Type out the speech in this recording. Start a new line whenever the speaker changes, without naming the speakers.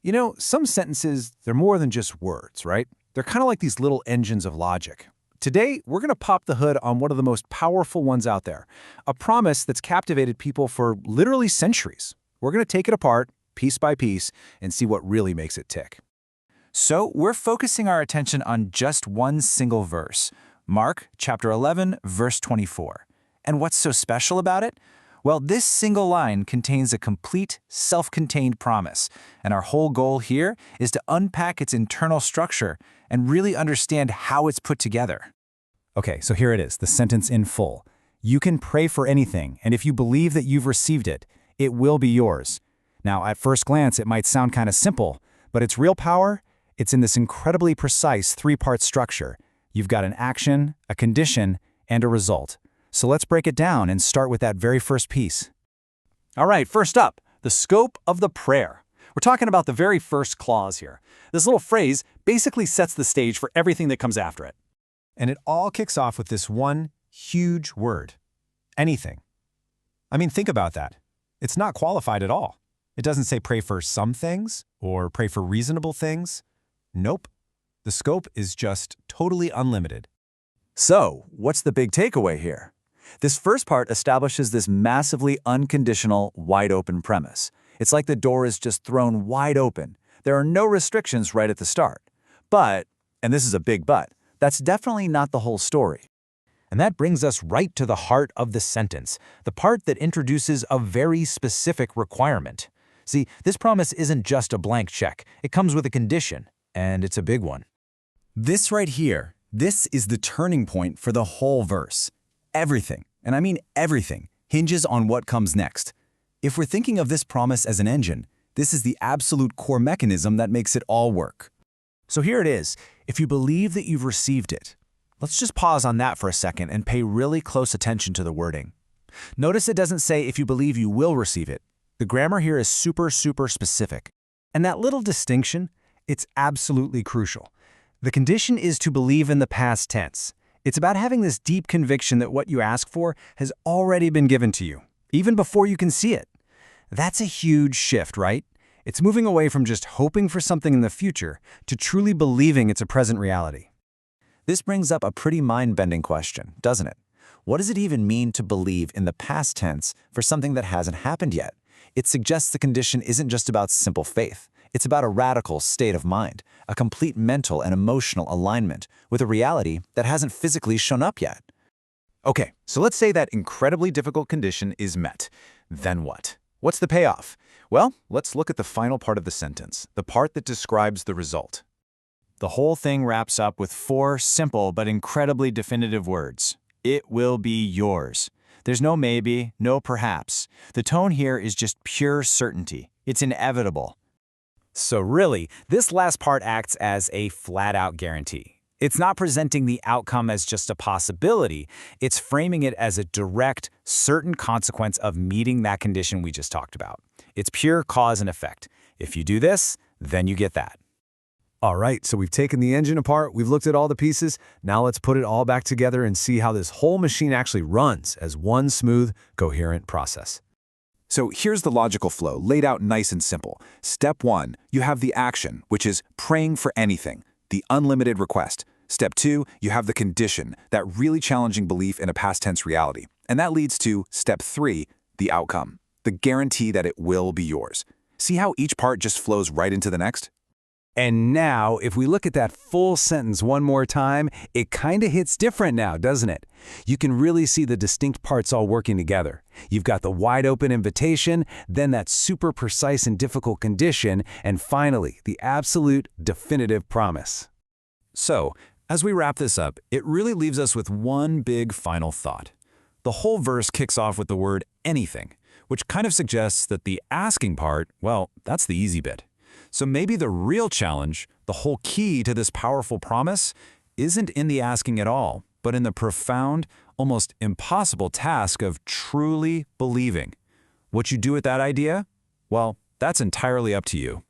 You know, some sentences, they're more than just words, right? They're kind of like these little engines of logic. Today, we're going to pop the hood on one of the most powerful ones out there, a promise that's captivated people for literally centuries. We're going to take it apart, piece by piece, and see what really makes it tick.
So we're focusing our attention on just one single verse, Mark chapter 11, verse 24. And what's so special about it? Well, this single line contains a complete, self-contained promise, and our whole goal here is to unpack its internal structure and really understand how it's put together.
Okay, so here it is, the sentence in full. You can pray for anything, and if you believe that you've received it, it will be yours. Now, at first glance, it might sound kind of simple, but its real power, it's in this incredibly precise three-part structure. You've got an action, a condition, and a result. So let's break it down and start with that very first piece.
All right, first up, the scope of the prayer. We're talking about the very first clause here. This little phrase basically sets the stage for everything that comes after it.
And it all kicks off with this one huge word, anything. I mean, think about that. It's not qualified at all. It doesn't say pray for some things or pray for reasonable things. Nope. The scope is just totally unlimited.
So, what's the big takeaway here? This first part establishes this massively unconditional, wide-open premise. It's like the door is just thrown wide open. There are no restrictions right at the start. But, and this is a big but, that's definitely not the whole story.
And that brings us right to the heart of the sentence, the part that introduces a very specific requirement. See, this promise isn't just a blank check. It comes with a condition, and it's a big one.
This right here, this is the turning point for the whole verse. Everything, and I mean everything, hinges on what comes next. If we're thinking of this promise as an engine, this is the absolute core mechanism that makes it all work.
So here it is. If you believe that you've received it, let's just pause on that for a second and pay really close attention to the wording. Notice it doesn't say if you believe you will receive it. The grammar here is super specific. And that little distinction, it's absolutely crucial. The condition is to believe in the past tense. It's about having this deep conviction that what you ask for has already been given to you, even before you can see it. That's a huge shift, right? It's moving away from just hoping for something in the future to truly believing it's a present reality.
This brings up a pretty mind-bending question, doesn't it? What does it even mean to believe in the past tense for something that hasn't happened yet? It suggests the condition isn't just about simple faith. It's about a radical state of mind, a complete mental and emotional alignment with a reality that hasn't physically shown up yet.
Okay, so let's say that incredibly difficult condition is met. Then what? What's the payoff? Well, let's look at the final part of the sentence, the part that describes the result.
The whole thing wraps up with 4 simple but incredibly definitive words. It will be yours. There's no maybe, no perhaps. The tone here is just pure certainty. It's inevitable.
So really, this last part acts as a flat-out guarantee. It's not presenting the outcome as just a possibility. It's framing it as a direct, certain consequence of meeting that condition we just talked about. It's pure cause and effect. If you do this, then you get that.
All right, so we've taken the engine apart, we've looked at all the pieces. Now let's put it all back together and see how this whole machine actually runs as one smooth, coherent process.
So here's the logical flow, laid out nice and simple. Step 1, you have the action, which is praying for anything, the unlimited request. Step 2, you have the condition, that really challenging belief in a past tense reality. And that leads to Step 3, the outcome, the guarantee that it will be yours. See how each part just flows right into the next?
And now, if we look at that full sentence one more time, it kind of hits different now, doesn't it? You can really see the distinct parts all working together. You've got the wide open invitation, then that super precise and difficult condition, and finally, the absolute definitive promise.
So, as we wrap this up, it really leaves us with one big final thought. The whole verse kicks off with the word anything, which kind of suggests that the asking part, well, that's the easy bit. So maybe the real challenge, the whole key to this powerful promise, isn't in the asking at all, but in the profound, almost impossible task of truly believing. What you do with that idea? Well, that's entirely up to you.